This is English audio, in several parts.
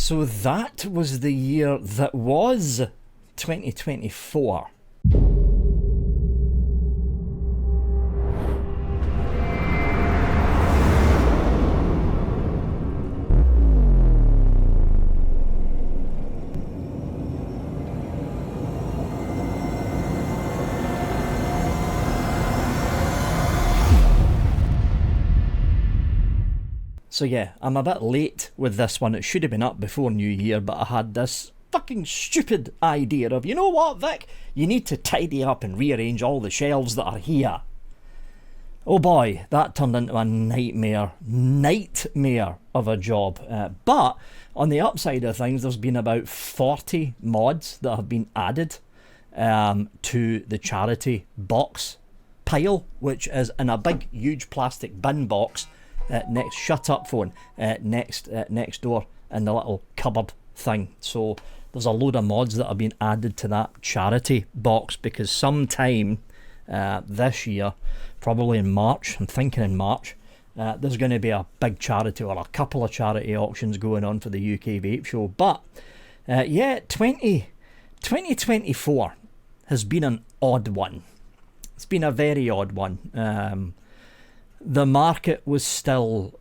So that was the year that was 2024. So yeah, I'm a bit late with this one. It should have been up before New Year, but I had this fucking stupid idea of, you know what, Vic? You need to tidy up and rearrange all the shelves that are here. Oh boy, that turned into a nightmare of a job. But on the upside of things, there's been about 40 mods that have been added to the charity box pile, which is in a big, huge plastic bin box next, shut up phone, next door in the little cupboard thing. So there's a load of mods that have been added to that charity box, because sometime this year, probably in March, I'm thinking in March, there's going to be a big charity or a couple of charity auctions going on for the UK Vape Show. But yeah, 2024 has been an odd one. It's been a very odd one. The market was still,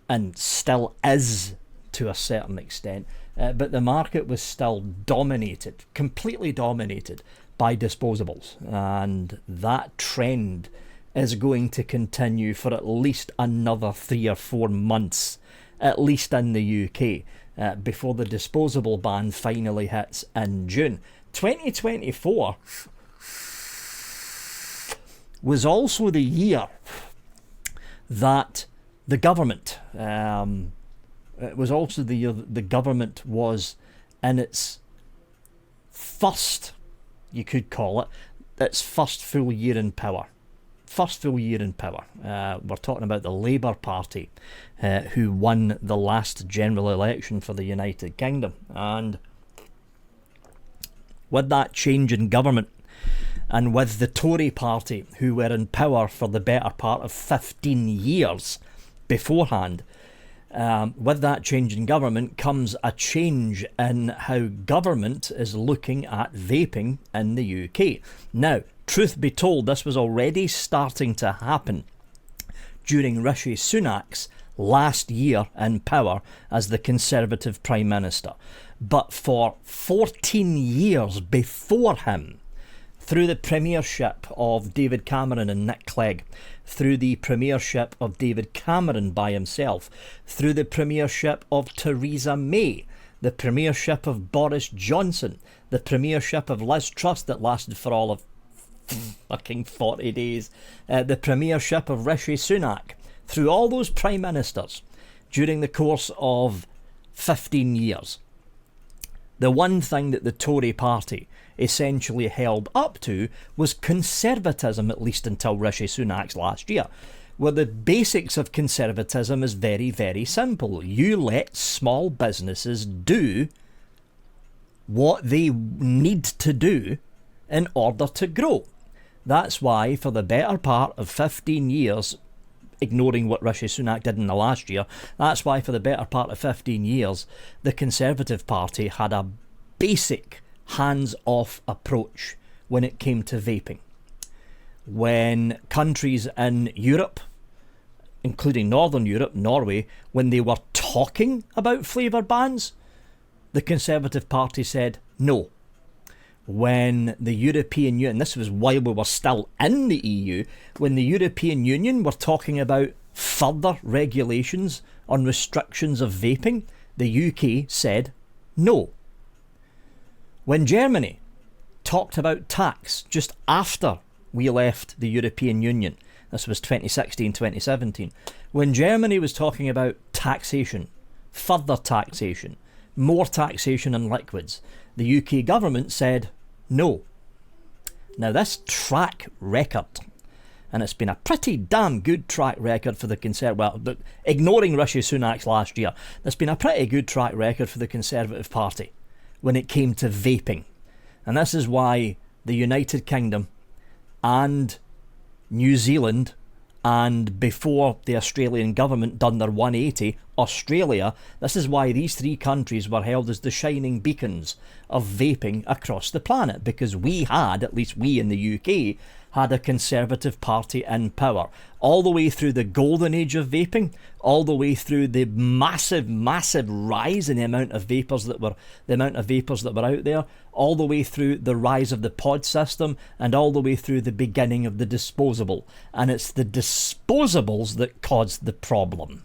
and still is to a certain extent, but the market was still dominated, completely dominated by disposables, and that trend is going to continue for at least another 3 or 4 months, at least in the UK, before the disposable ban finally hits in June. 2024 was also the year that the government, it was also the year that the government was in its first, you could call it, its first full year in power. We're talking about the Labour Party, who won the last general election for the United Kingdom. And with that change in government, and with the Tory party, who were in power for the better part of 15 years beforehand, with that change in government comes a change in how government is looking at vaping in the UK. Now, truth be told, this was already starting to happen during Rishi Sunak's last year in power as the Conservative Prime Minister. But for 14 years before him, through the premiership of David Cameron and Nick Clegg, through the premiership of David Cameron by himself, through the premiership of Theresa May, the premiership of Boris Johnson, the premiership of Liz Truss that lasted for all of fucking 40 days, the premiership of Rishi Sunak, through all those prime ministers during the course of 15 years, the one thing that the Tory party essentially held up to was conservatism, at least until Rishi Sunak's last year. Well, the basics of conservatism is very, very simple. You let small businesses do what they need to do in order to grow. That's why for the better part of 15 years, ignoring what Rishi Sunak did in the last year, that's why for the better part of 15 years, the Conservative Party had a basic hands-off approach when it came to vaping. When countries in Europe, including Northern Europe, Norway, when they were talking about flavour bans, the Conservative Party said no. When the European Union, this was while we were still in the EU, when the European Union were talking about further regulations on restrictions of vaping, the UK said no. When Germany talked about tax just after we left the European Union, this was 2016-2017, when Germany was talking about taxation, further taxation, more taxation on liquids, the UK government said no. Now this track record, and it's been a pretty damn good track record for the ignoring Rishi Sunak's last year, there's been a pretty good track record for the Conservative Party when it came to vaping. And this is why the United Kingdom and New Zealand And before the Australian government done their 180, Australia, this is why these three countries were held as the shining beacons of vaping across the planet, because we had, at least we in the UK, had a Conservative Party in power all the way through the golden age of vaping, all the way through the massive rise in the amount of vapors that were out there, all the way through the rise of the pod system, and all the way through the beginning of the disposable. And it's the disposables that caused the problem.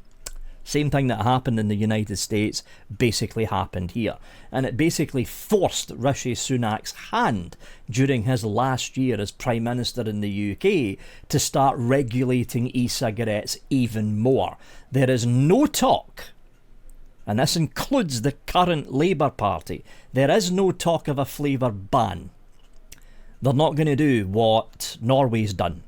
Same thing that happened in the United States basically happened here. And it basically forced Rishi Sunak's hand during his last year as Prime Minister in the UK to start regulating e-cigarettes even more. There is no talk, and this includes the current Labour Party, there is no talk of a flavour ban. They're not going to do what Norway's done.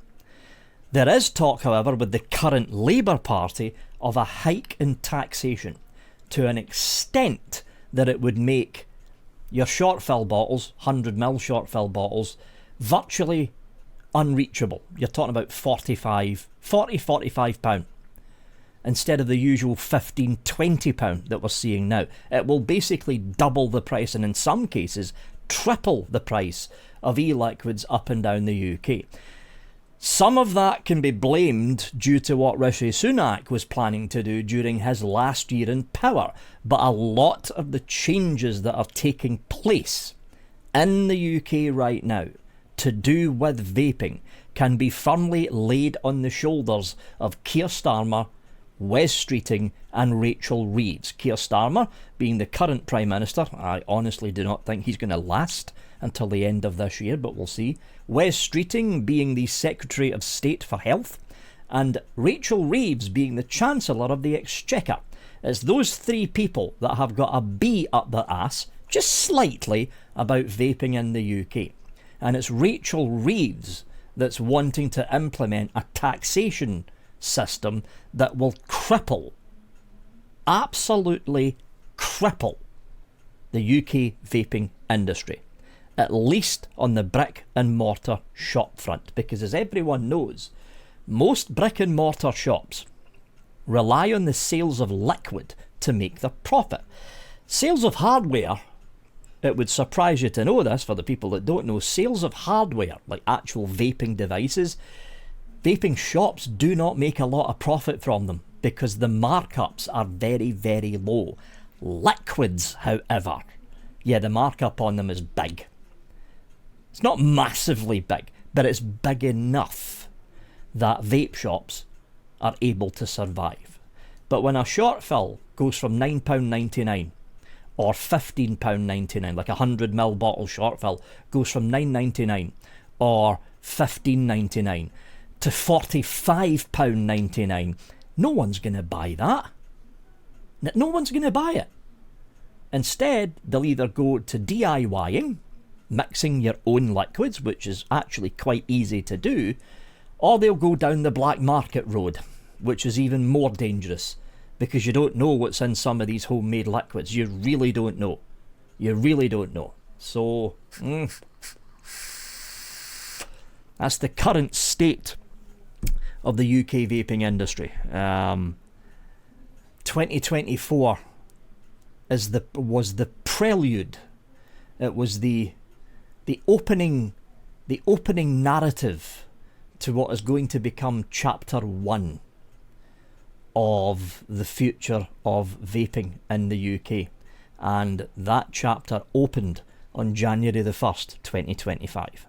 There is talk, however, with the current Labour Party of a hike in taxation to an extent that it would make your short fill bottles, 100ml short fill bottles, virtually unreachable. You're talking about £45 instead of the usual £15-20 that we're seeing now. It will basically double the price, and in some cases triple the price of e-liquids up and down the UK. Some of that can be blamed due to what Rishi Sunak was planning to do during his last year in power, but a lot of the changes that are taking place in the UK right now to do with vaping can be firmly laid on the shoulders of Keir Starmer, Wes Streeting and Rachel Reeves. Keir Starmer being the current Prime Minister. I honestly do not think he's going to last until the end of this year, but we'll see. Wes Streeting being the Secretary of State for Health, and Rachel Reeves being the Chancellor of the Exchequer. It's those three people that have got a bee up their ass, just slightly, about vaping in the UK. And it's Rachel Reeves that's wanting to implement a taxation system that will absolutely cripple the UK vaping industry, at least on the brick and mortar shop front, because as everyone knows, most brick and mortar shops rely on the sales of liquid to make their profit. Sales of hardware, it would surprise you to know this for the people that don't know, sales of hardware, like actual vaping devices, vaping shops do not make a lot of profit from them because the markups are very, very low. Liquids, however, yeah, the markup on them is big. It's not massively big, but it's big enough that vape shops are able to survive. But when a short fill goes from £9.99 or £15.99, like a 100ml bottle short fill goes from £9.99 or £15.99 to £45.99, no one's going to buy that. No one's going to buy it. Instead, they'll either go to DIYing, mixing your own liquids, which is actually quite easy to do, or they'll go down the black market road, which is even more dangerous, because you don't know what's in some of these homemade liquids. You really don't know. You really don't know. So, that's the current state of the UK vaping industry. 2024 was the prelude. It was the opening narrative to what is going to become chapter 1 of the future of vaping in the UK, and that chapter opened on January the 1st, 2025.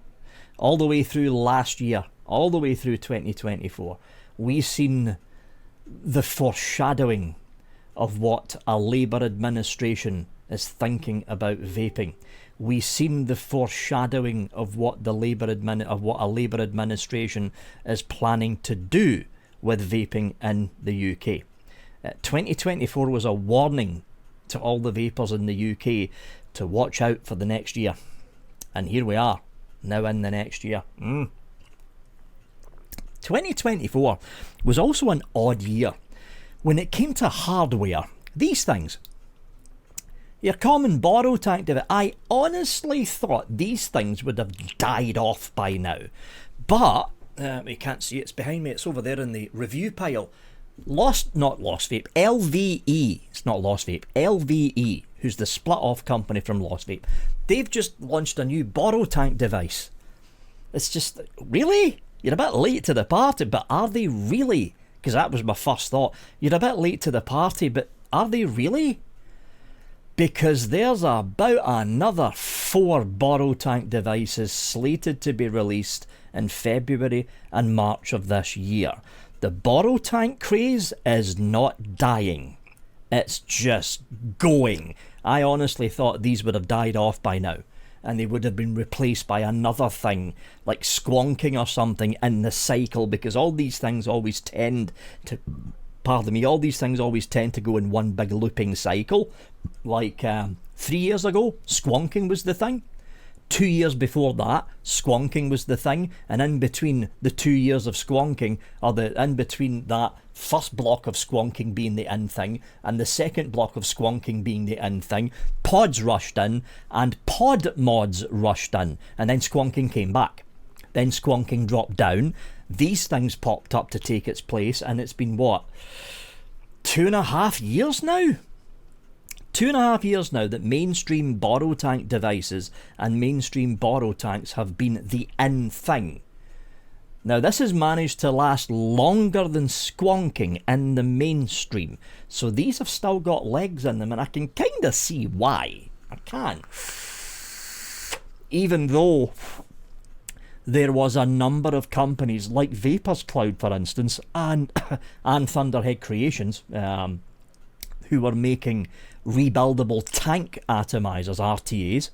All the way through last year, all the way through 2024, we've seen the foreshadowing of what a Labour administration is thinking about vaping. We've seen the foreshadowing of what a Labour administration is planning to do with vaping in the UK. 2024 was a warning to all the vapors in the UK to watch out for the next year. And here we are, now in the next year. 2024 was also an odd year. When it came to hardware, these things, your common borrow tank device, I honestly thought these things would have died off by now. But You can't see it, it's behind me, it's over there in the review pile. Not Lost Vape, LVE, it's not Lost Vape, LVE, who's the split off company from Lost Vape, they've just launched a new borrow tank device. It's just, really? You're a bit late to the party, but are they really? Because that was my first thought. You're a bit late to the party, but are they really? Because there's about another 4 borrow tank devices slated to be released in February and March of this year. The borrow tank craze is not dying. It's just going. I honestly thought these would have died off by now, and they would have been replaced by another thing, like squonking or something in the cycle, because all these things always tend to, all these things always tend to go in one big looping cycle. Like 3 years ago, squonking was the thing. 2 years before that, squonking was the thing, and in between the 2 years of squonking, or in between that first block of squonking being the in thing, and the second block of squonking being the in thing, pods rushed in, and pod mods rushed in, and then squonking came back. Then squonking dropped down, these things popped up to take its place, and it's been, what, 2.5 years now? 2.5 years now that mainstream borrow tank devices and mainstream borrow tanks have been the in thing. Now this has managed to last longer than squonking in the mainstream, so these have still got legs in them, and I can kind of see why. I can. Even though there was a number of companies like Vapors Cloud, for instance, and Thunderhead Creations, who were making rebuildable tank atomizers, RTAs.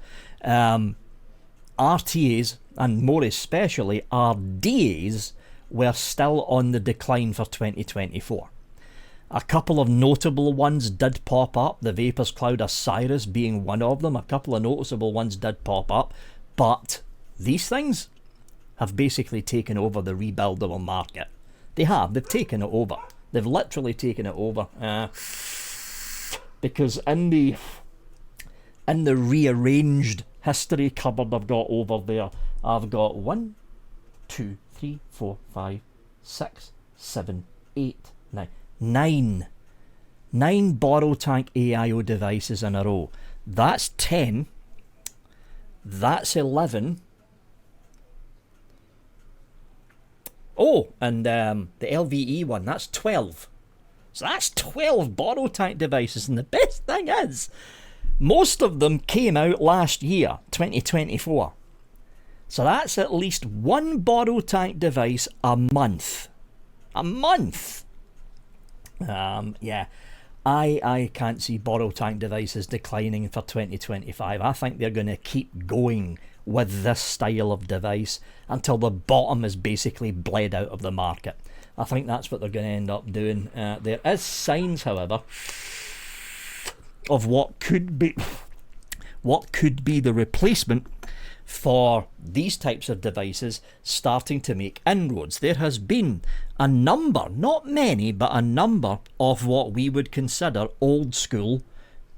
RTAs, and more especially RDAs, were still on the decline for 2024. A couple of notable ones did pop up, the Vapors Cloud Osiris being one of them. A couple of noticeable ones did pop up, but these things have basically taken over the rebuildable market. They've taken it over. They've literally taken it over. Because in the rearranged history cupboard I've got over there, I've got 1, 2, 3, 4, 5, 6, 7, 8, 9. 9 borrow tank AIO devices in a row. That's 10. That's 11. Oh, and the LVE one, that's 12. So that's 12 borrow tank devices, and the best thing is, most of them came out last year, 2024. So that's at least 1 borrow tank device a month. A month! Yeah, I can't see borrow tank devices declining for 2025. I think they're going to keep going with this style of device until the bottom is basically bled out of the market. I think that's what they're going to end up doing. There is signs, however, of what could be the replacement for these types of devices starting to make inroads. There has been a number, not many, but a number of what we would consider old school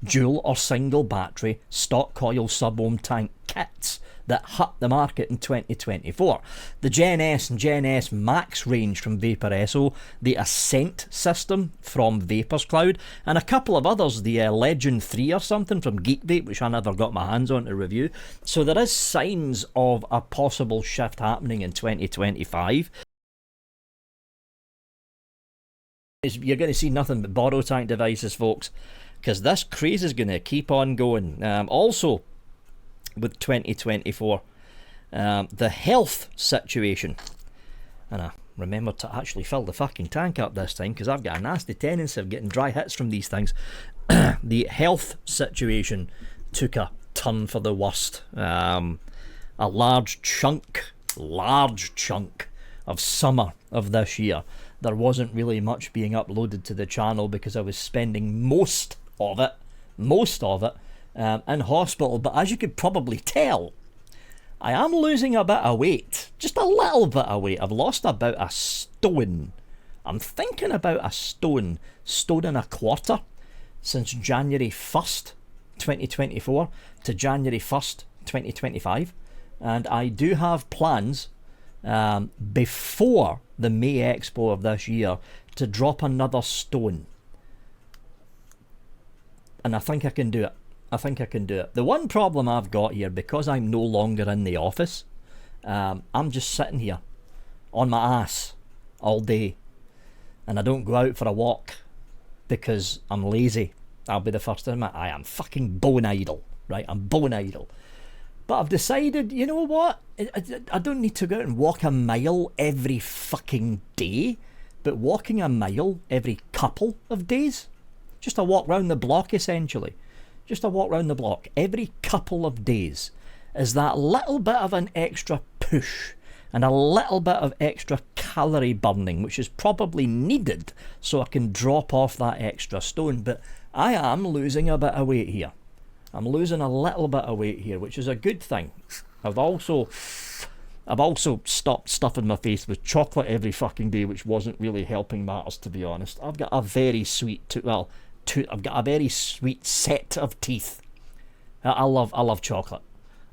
dual or single battery stock coil sub-ohm tank kits that hit the market in 2024. The Gen S and Gen S Max range from Vaporesso, the Ascent system from Vapors Cloud, and a couple of others, the Legend 3 or something from Geek Vape, which I never got my hands on to review. So there is signs of a possible shift happening in 2025. You're going to see nothing but borrow tank devices, folks, because this craze is going to keep on going. Also, with 2024, the health situation, and I remember to actually fill the fucking tank up this time because I've got a nasty tendency of getting dry hits from these things. The health situation took a turn for the worst. A large chunk of summer of this year, there wasn't really much being uploaded to the channel because I was spending most of it in hospital. But as you could probably tell, I am losing a bit of weight, just a little bit of weight. I've lost about a stone. I'm thinking about a stone and a quarter since January 1st 2024 to January 1st 2025, and I do have plans before the May Expo of this year to drop another stone. And I think I can do it. I think I can do it. The one problem I've got here, because I'm no longer in the office, I'm just sitting here on my ass all day, and I don't go out for a walk because I'm lazy. I'll be the first to admit I am fucking bone idle, right? I'm bone idle. But I've decided, you know what? I don't need to go out and walk a mile every fucking day, but walking a mile every couple of days, just a walk round the block essentially, just a walk round the block every couple of days, is that little bit of an extra push and a little bit of extra calorie burning, which is probably needed so I can drop off that extra stone. But I am losing a bit of weight here. I'm losing a little bit of weight here, which is a good thing. I've also stopped stuffing my face with chocolate every fucking day, which wasn't really helping matters, to be honest. I've got a very sweet I've got a very sweet set of teeth. I love chocolate.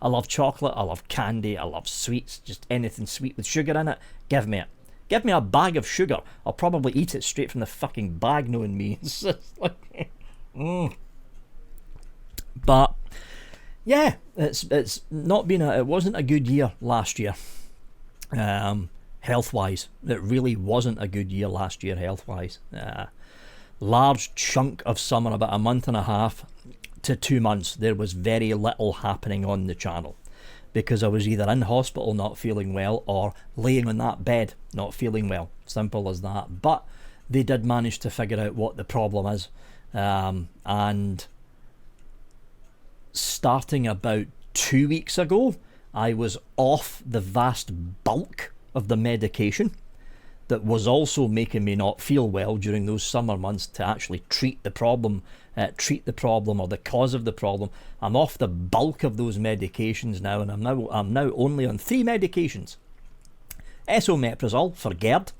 I love chocolate, I love candy, I love sweets, just anything sweet with sugar in it, give me it. Give me a bag of sugar, I'll probably eat it straight from the fucking bag, knowing me. It's like, But yeah, it's not been it wasn't a good year last year, health wise. It really wasn't a good year last year health wise. Large chunk of summer, about a month and a half to 2 months, there was very little happening on the channel because I was either in hospital not feeling well or laying on that bed not feeling well. Simple as that. But they did manage to figure out what the problem is, and starting about 2 weeks ago, I was off the vast bulk of the medication that was also making me not feel well during those summer months to actually treat the problem or the cause of the problem. I'm off the bulk of those medications now, and I'm now only on 3 medications. Esomeprazole for GERD,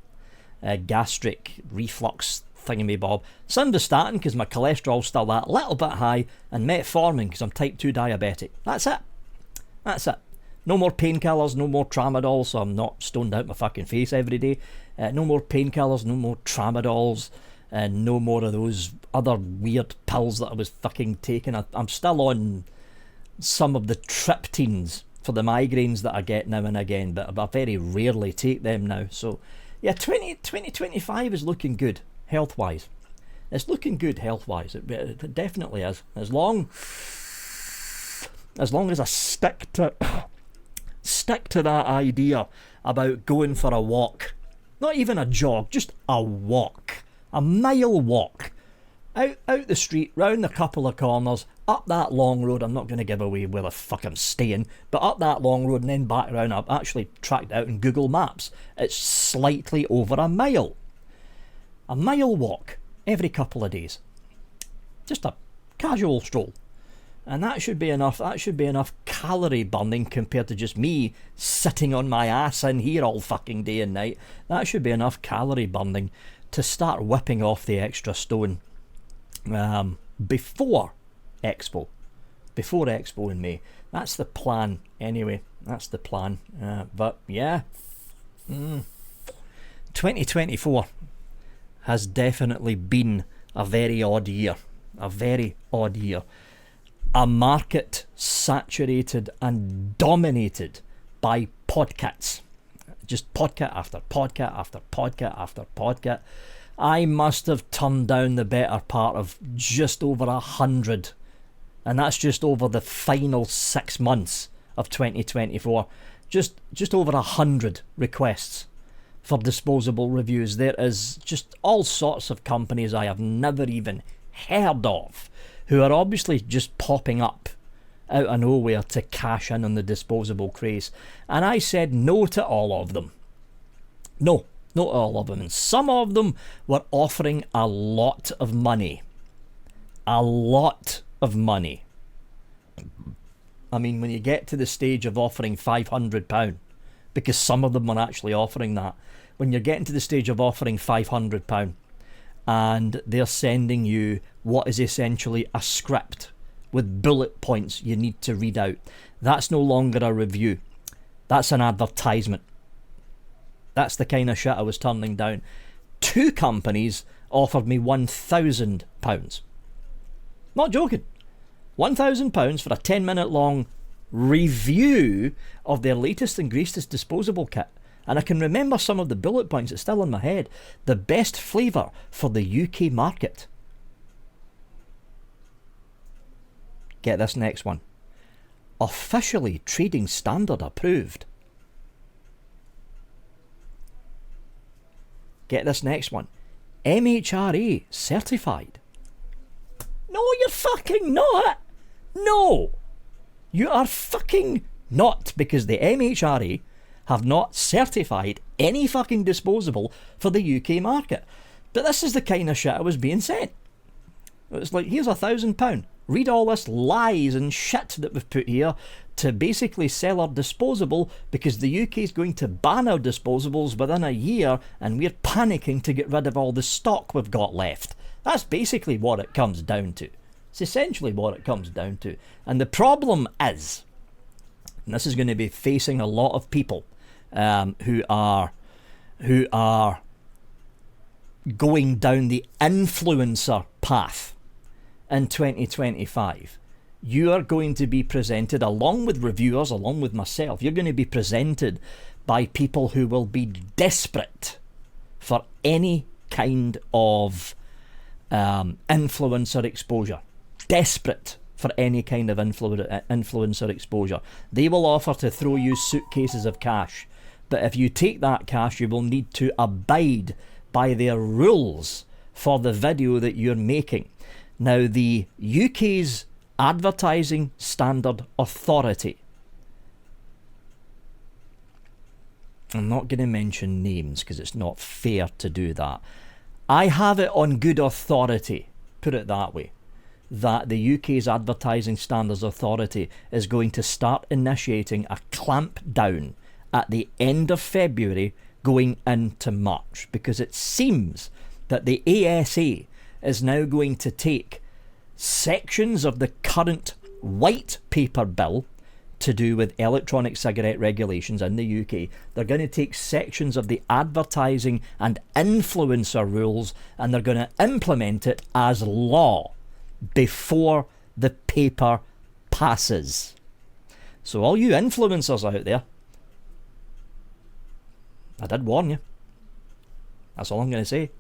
gastric reflux thingamabob, simvastatin because my cholesterol's still that little bit high, and metformin because I'm type 2 diabetic. That's it. No more painkillers, no more tramadol, so I'm not stoned out my fucking face every day. No more painkillers, no more tramadols, and no more of those other weird pills that I was fucking taking. I'm still on some of the triptines for the migraines that I get now and again, but I very rarely take them now. So yeah, 2025 is looking good health-wise. It's looking good health-wise. It definitely is. As long as I stick to that idea about going for a walk, not even a jog, just a walk, a mile walk, out the street, round a couple of corners, up that long road. I'm not going to give away where the fuck I'm staying, but up that long road and then back around. I've actually tracked out in Google Maps. It's slightly over a mile. A mile walk every couple of days. Just a casual stroll. And that should be enough. That should be enough calorie burning compared to just me sitting on my ass in here all fucking day and night. That should be enough calorie burning to start whipping off the extra stone before Expo. Before Expo in May. That's the plan anyway. That's the plan. But yeah. 2024 has definitely been a very odd year. A very odd year. A market saturated and dominated by podcasts. Just podcast after podcast after podcast after podcast. I must have turned down the better part of just over 100. And that's just over the final 6 months of 2024. Just over 100 requests for disposable reviews. There is just all sorts of companies I have never even heard of who are obviously just popping up out of nowhere to cash in on the disposable craze. And I said no to all of them. No, not all of them. And some of them were offering a lot of money. A lot of money. I mean, when you get to the stage of offering £500, because some of them were actually offering that, when you're getting to the stage of offering £500, and they're sending you what is essentially a script with bullet points you need to read out. That's no longer a review. That's an advertisement. That's the kind of shit I was turning down. 2 companies offered me £1,000. Not joking. £1,000 for a 10-minute long review of their latest and greatest disposable kit. And I can remember some of the bullet points. It's still in my head. The best flavour for the UK market. Get this next one. Officially trading standard approved. Get this next one. MHRA certified. No, you're fucking not. No. You are fucking not, because the MHRA have not certified any fucking disposable for the UK market. But this is the kind of shit I was being sent. It's like, here's £1,000. Read all this lies and shit that we've put here to basically sell our disposable because the UK is going to ban our disposables within a year and we're panicking to get rid of all the stock we've got left. That's basically what it comes down to. It's essentially what it comes down to. And the problem is, and this is going to be facing a lot of people who are going down the influencer path in 2025. You are going to be presented, along with reviewers, along with myself, you're going to be presented by people who will be desperate for any kind of influencer exposure. Desperate for any kind of influencer exposure. They will offer to throw you suitcases of cash, but if you take that cash, you will need to abide by their rules for the video that you're making. Now, the UK's Advertising Standard Authority, I'm not going to mention names because it's not fair to do that. I have it on good authority, put it that way, that the UK's Advertising Standards Authority is going to start initiating a clampdown at the end of February going into March, because it seems that the ASA is now going to take sections of the current white paper bill to do with electronic cigarette regulations in the UK. They're going to take sections of the advertising and influencer rules and they're going to implement it as law before the paper passes. So all you influencers out there, I did warn you. That's all I'm going to say.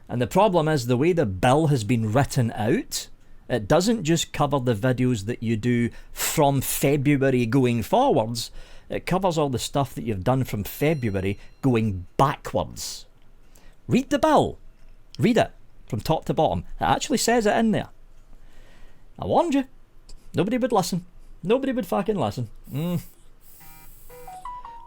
And the problem is, the way the bill has been written out, it doesn't just cover the videos that you do from February going forwards, it covers all the stuff that you've done from February going backwards. Read the bill. Read it from top to bottom. It actually says it in there. I warned you. Nobody would listen. Nobody would fucking listen.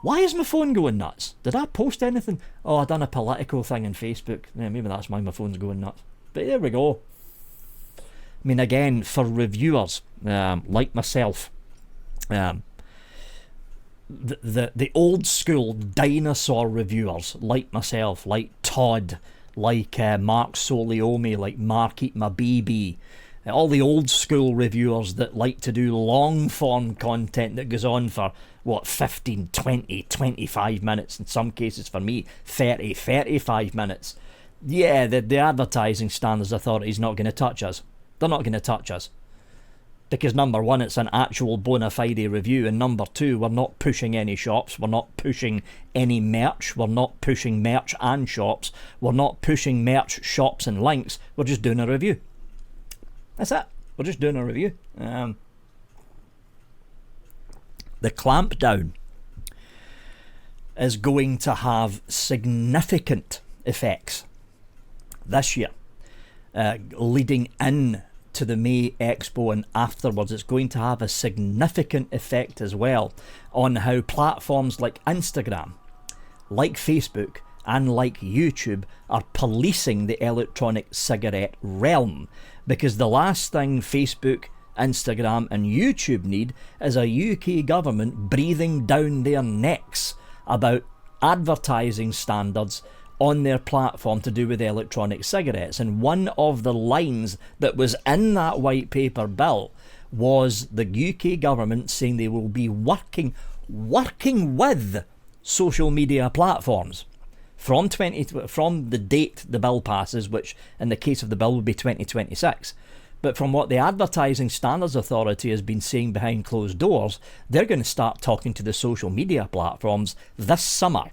Why is my phone going nuts? Did I post anything? Oh, I done a political thing on Facebook. Yeah, maybe that's why my phone's going nuts. But there we go. I mean, again, for reviewers like myself, the old school dinosaur reviewers like myself, like Todd, like Mark Soliomi, like Mark Eat My BB, all the old school reviewers that like to do long form content that goes on for 15, 20, 25 minutes, in some cases for me 30, 35 minutes. Yeah, the Advertising Standards Authority is not going to touch us. They're not going to touch us. Because number one, it's an actual bona fide review, and number two, we're not pushing any shops, we're not pushing any merch, we're not pushing merch and shops, we're not pushing merch, shops and links, we're just doing a review. That's it. We're just doing a review. The clampdown is going to have significant effects this year, leading in to the May Expo and afterwards. It's going to have a significant effect as well on how platforms like Instagram, like Facebook and like YouTube are policing the electronic cigarette realm, because the last thing Facebook, Instagram and YouTube need is a UK government breathing down their necks about advertising standards on their platform to do with electronic cigarettes. And one of the lines that was in that white paper bill was the UK government saying they will be working with social media platforms from the date the bill passes, which in the case of the bill would be 2026. But from what the Advertising Standards Authority has been saying behind closed doors, they're going to start talking to the social media platforms this summer.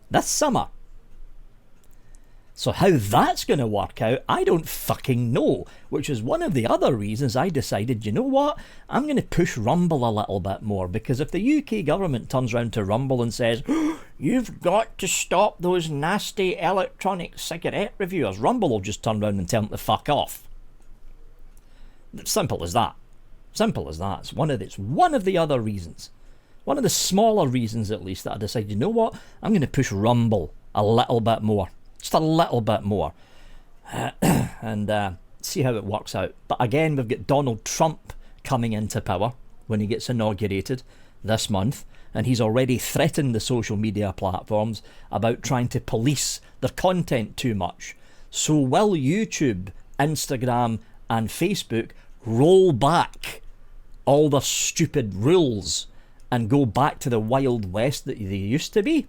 This summer. So how that's going to work out, I don't fucking know. Which is one of the other reasons I decided, you know what? I'm going to push Rumble a little bit more. Because if the UK government turns around to Rumble and says, you've got to stop those nasty electronic cigarette reviewers, Rumble will just turn around and tell them to fuck off. Simple as that. Simple as that. It's one of the other reasons. One of the smaller reasons, at least, that I decided, you know what? I'm going to push Rumble a little bit more. Just a little bit more. And see how it works out. But again, we've got Donald Trump coming into power when he gets inaugurated this month. And he's already threatened the social media platforms about trying to police their content too much. So will YouTube, Instagram and Facebook roll back all their stupid rules and go back to the Wild West that they used to be?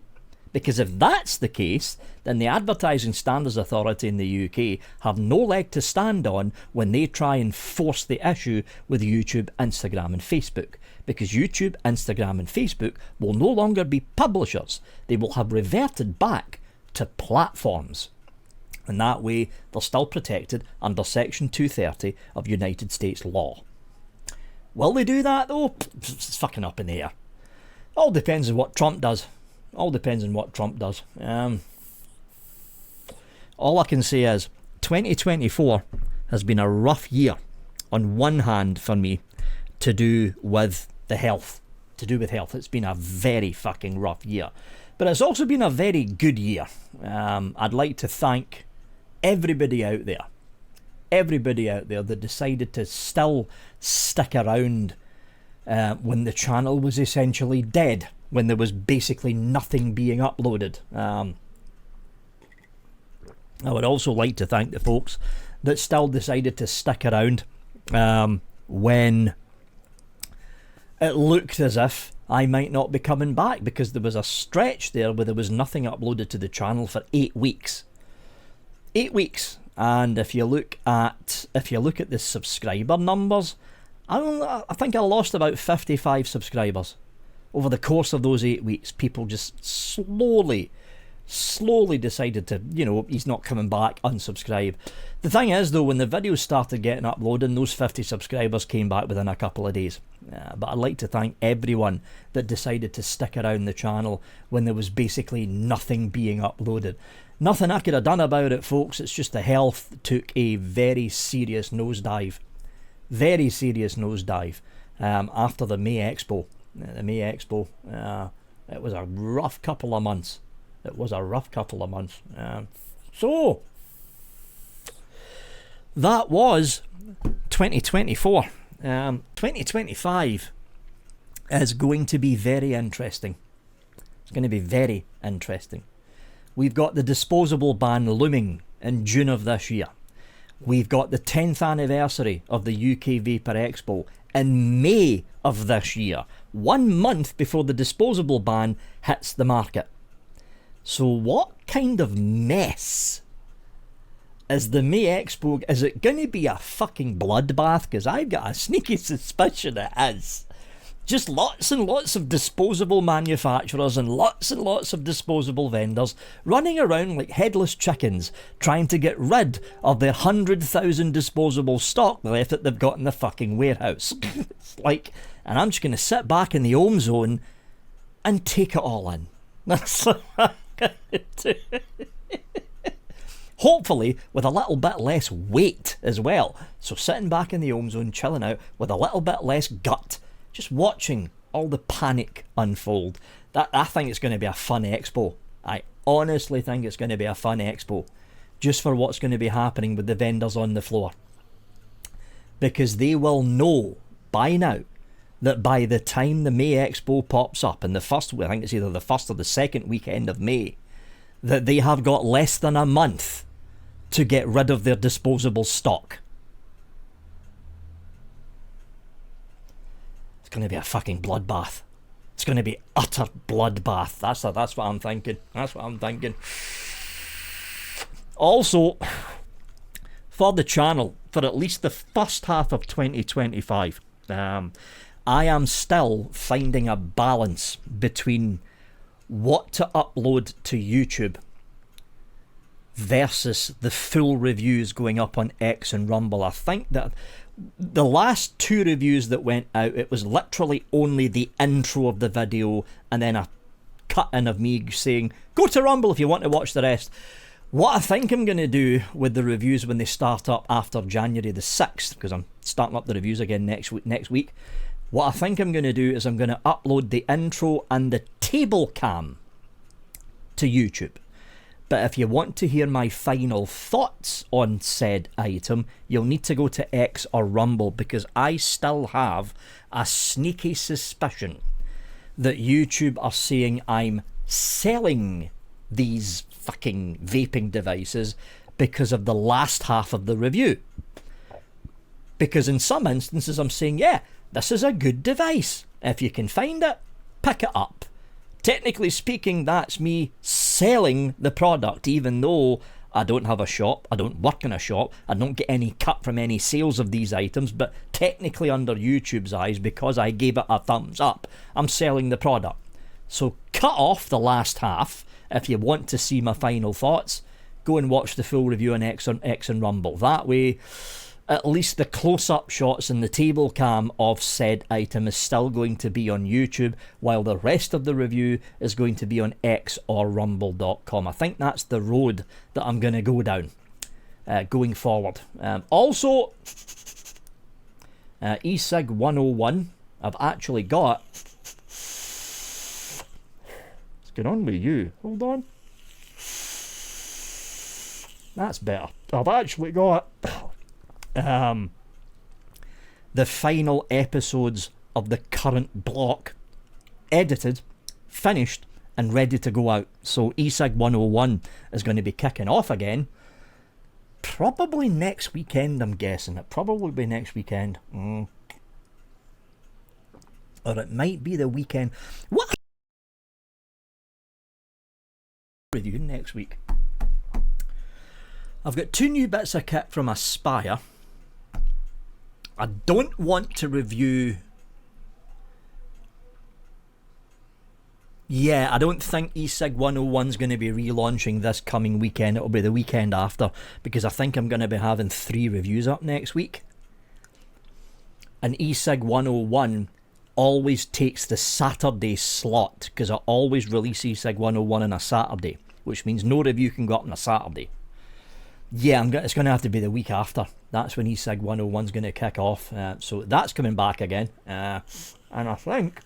Because if that's the case, then the Advertising Standards Authority in the UK have no leg to stand on when they try and force the issue with YouTube, Instagram and Facebook. Because YouTube, Instagram and Facebook will no longer be publishers. They will have reverted back to platforms. And that way, they're still protected under Section 230 of United States law. Will they do that though? It's fucking up in the air. All depends on what Trump does. All depends on what Trump does. All I can say is 2024 has been a rough year on one hand for me to do with the health. It's been a very fucking rough year. But it's also been a very good year. I'd like to thank everybody out there that decided to still stick around when the channel was essentially dead, when there was basically nothing being uploaded. I would also like to thank the folks that still decided to stick around when it looked as if I might not be coming back, because there was a stretch there where there was nothing uploaded to the channel for 8 weeks. 8 weeks. And if you look at the subscriber numbers, I think I lost about 55 subscribers over the course of those 8 weeks. People just slowly decided to, he's not coming back, unsubscribe. The thing is though, when the videos started getting uploaded, those 50 subscribers came back within a couple of days. But I'd like to thank everyone that decided to stick around the channel when there was basically nothing being uploaded. Nothing I could have done about it, folks. It's just the health took a very serious nosedive. Very serious nosedive after the May Expo. The May Expo, it was a rough couple of months. So, that was 2024. 2025 is going to be very interesting. It's going to be very interesting. We've got the disposable ban looming in June of this year. We've got the 10th anniversary of the UK Vapor Expo in May of this year, 1 month before the disposable ban hits the market. So what kind of mess is the May Expo? Is it going to be a fucking bloodbath? Because I've got a sneaky suspicion it is. Just lots and lots of disposable manufacturers and lots of disposable vendors running around like headless chickens trying to get rid of their 100,000 disposable stock left that they've got in the fucking warehouse. It's like, and I'm just going to sit back in the home zone and take it all in. That's what I'm going to do. Hopefully with a little bit less weight as well. So sitting back in the home zone, chilling out with a little bit less gut. Just watching all the panic unfold. I think it's going to be a fun expo. I honestly think it's going to be a fun expo. Just for what's going to be happening with the vendors on the floor. Because they will know by now that by the time the May Expo pops up, in the first, I think it's either the first or the second weekend of May, that they have got less than a month to get rid of their disposable stock. It's going to be a fucking bloodbath. It's going to be utter bloodbath. That's what I'm thinking. That's what I'm thinking. Also, for the channel, for at least the first half of 2025, I am still finding a balance between what to upload to YouTube versus the full reviews going up on X and Rumble. I think that the last 2 reviews that went out, it was literally only the intro of the video and then a cut in of me saying, go to Rumble if you want to watch the rest. What I think I'm going to do with the reviews when they start up after January the 6th, because I'm starting up the reviews again next week, what I think I'm going to do is I'm going to upload the intro and the table cam to YouTube. But if you want to hear my final thoughts on said item, you'll need to go to X or Rumble, because I still have a sneaky suspicion that YouTube are saying I'm selling these fucking vaping devices because of the last half of the review. Because in some instances I'm saying, yeah, this is a good device. If you can find it, pick it up. Technically speaking, that's me selling the product, even though I don't have a shop, I don't work in a shop, I don't get any cut from any sales of these items, but technically under YouTube's eyes, because I gave it a thumbs up, I'm selling the product. So cut off the last half if you want to see my final thoughts. Go and watch the full review on X and Rumble. That way, at least the close-up shots and the table cam of said item is still going to be on YouTube, while the rest of the review is going to be on X or Rumble.com. I think that's the road that I'm going to go down going forward. Also, eSig 101, I've actually got... What's going on with you? Hold on. That's better. I've actually got... the final episodes of the current block edited, finished and ready to go out. So eSig 101 is going to be kicking off again probably next weekend. I'm guessing it probably be next weekend, or it might be the weekend. What with you next week? I've got 2 new bits of kit from Aspire. I don't want to review... Yeah, I don't think eSig 101 is going to be relaunching this coming weekend. It'll be the weekend after, because I think I'm going to be having 3 reviews up next week. And eSig 101 always takes the Saturday slot, because I always release eSig 101 on a Saturday, which means no review can go up on a Saturday. Yeah, it's going to have to be the week after. That's when eSig 101 is going to kick off. So that's coming back again. And I think...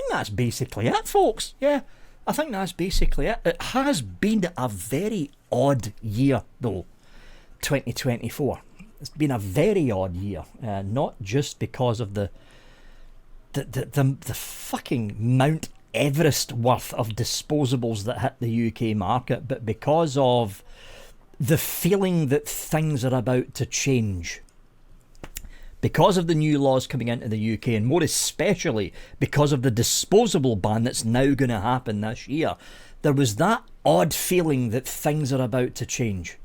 that's basically it, folks. Yeah, I think that's basically it. It has been a very odd year, though, 2024. It's been a very odd year. Not just because of the fucking Mount Everest worth of disposables that hit the UK market, but because of the feeling that things are about to change. Because of the new laws coming into the UK, and more especially because of the disposable ban that's now going to happen this year, there was that odd feeling that things are about to change.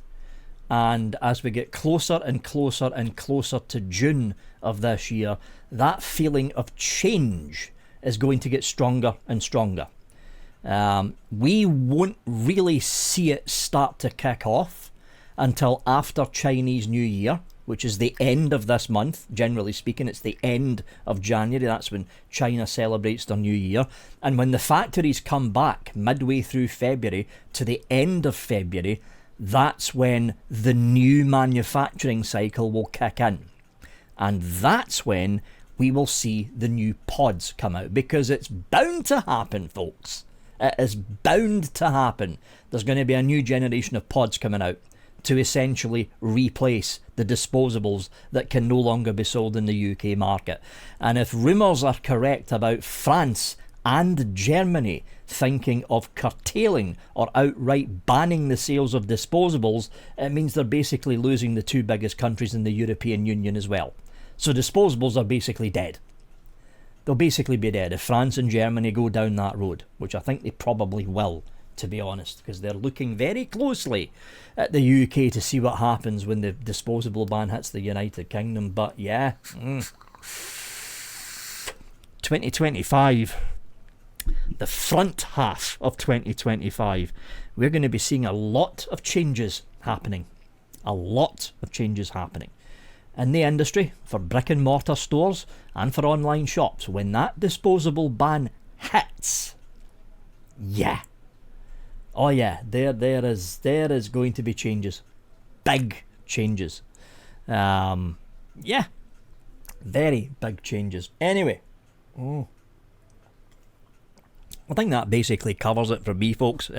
And as we get closer and closer and closer to June of this year, that feeling of change is going to get stronger and stronger. We won't really see it start to kick off until after Chinese New Year, which is the end of this month. Generally speaking, it's the end of January. That's when China celebrates their New Year. And when the factories come back midway through February to the end of February, that's when the new manufacturing cycle will kick in. And that's when we will see the new pods come out, because it's bound to happen, folks. It is bound to happen. There's going to be a new generation of pods coming out to essentially replace the disposables that can no longer be sold in the UK market. And if rumours are correct about France and Germany thinking of curtailing or outright banning the sales of disposables, it means they're basically losing the 2 biggest countries in the European Union as well. So disposables are basically dead. They'll basically be dead if France and Germany go down that road, which I think they probably will, to be honest, because they're looking very closely at the UK to see what happens when the disposable ban hits the United Kingdom. But yeah, 2025, the front half of 2025, we're going to be seeing a lot of changes happening. A lot of changes happening in the industry, for brick and mortar stores and for online shops. When that disposable ban hits, yeah. Oh yeah, there is going to be changes. Big changes. Yeah. Very big changes. Anyway. I think that basically covers it for me, folks.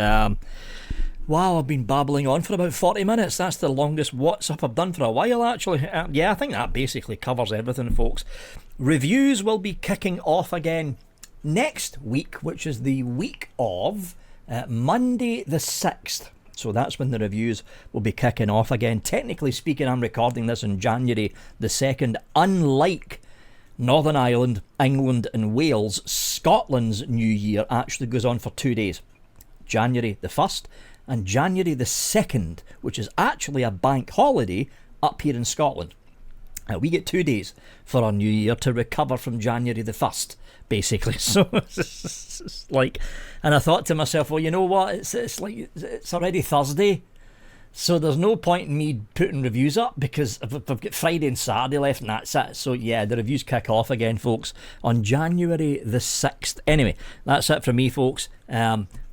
Wow, I've been babbling on for about 40 minutes. That's the longest WhatsApp I've done for a while, actually. Yeah, I think that basically covers everything, folks. Reviews will be kicking off again next week, which is the week of Monday the 6th. So that's when the reviews will be kicking off again. Technically speaking, I'm recording this on January the 2nd. Unlike Northern Ireland, England and Wales, Scotland's New Year actually goes on for 2 days. January the 1st and January the 2nd, which is actually a bank holiday up here in Scotland. We get 2 days for our New Year to recover from January the 1st, basically. So it's like, and I thought to myself, well, you know what? It's like it's already Thursday, so there's no point in me putting reviews up because I've got Friday and Saturday left, and that's it. So yeah, the reviews kick off again, folks, on January the 6th. Anyway, that's it for me, folks.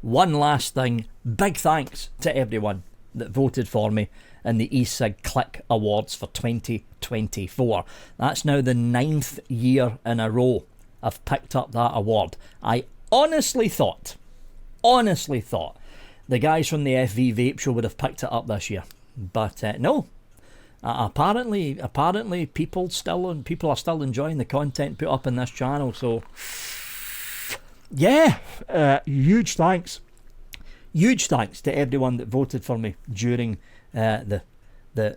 One last thing, big thanks to everyone that voted for me in the eSig Click Awards for 2024. That's now the 9th year in a row I've picked up that award. I honestly thought the guys from the FV Vape Show would have picked it up this year, but no. Apparently, people are still enjoying the content put up in this channel. So yeah, huge thanks to everyone that voted for me during the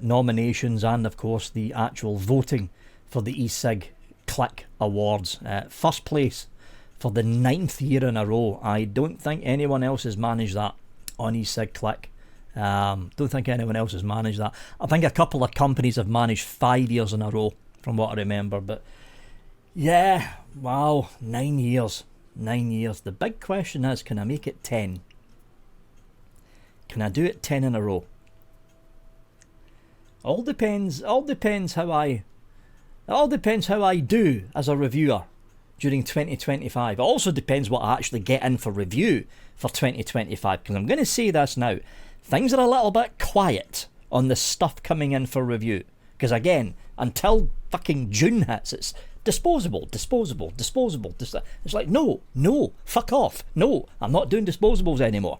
nominations and of course the actual voting for the eSig Click Awards. First place for the 9th year in a row. I don't think anyone else has managed that on eSig Click. Don't think anyone else has managed that. I think a couple of companies have managed 5 years in a row from what I remember, but yeah, wow, 9 years. 9 years. The big question is, can I make it 10? Can I do it 10 in a row? All depends how I do as a reviewer during 2025. It also depends what I actually get in for review for 2025, because I'm going to say this now, things are a little bit quiet on the stuff coming in for review, because again, until fucking June hits, it's disposable. It's like, no, fuck off. No, I'm not doing disposables anymore.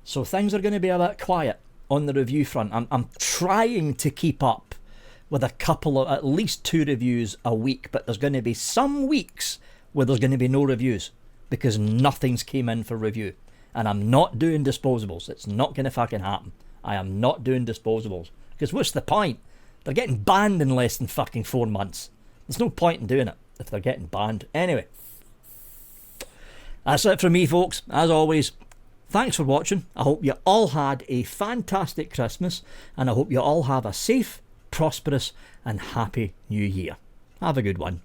So things are going to be a bit quiet on the review front. I'm trying to keep up with a couple of, at least 2 reviews a week, but there's going to be some weeks where there's going to be no reviews because nothing's came in for review. And I'm not doing disposables. It's not going to fucking happen. I am not doing disposables. Because what's the point? They're getting banned in less than fucking 4 months. There's no point in doing it if they're getting banned. Anyway, that's it from me, folks. As always, thanks for watching. I hope you all had a fantastic Christmas, and I hope you all have a safe, prosperous and happy New Year. Have a good one.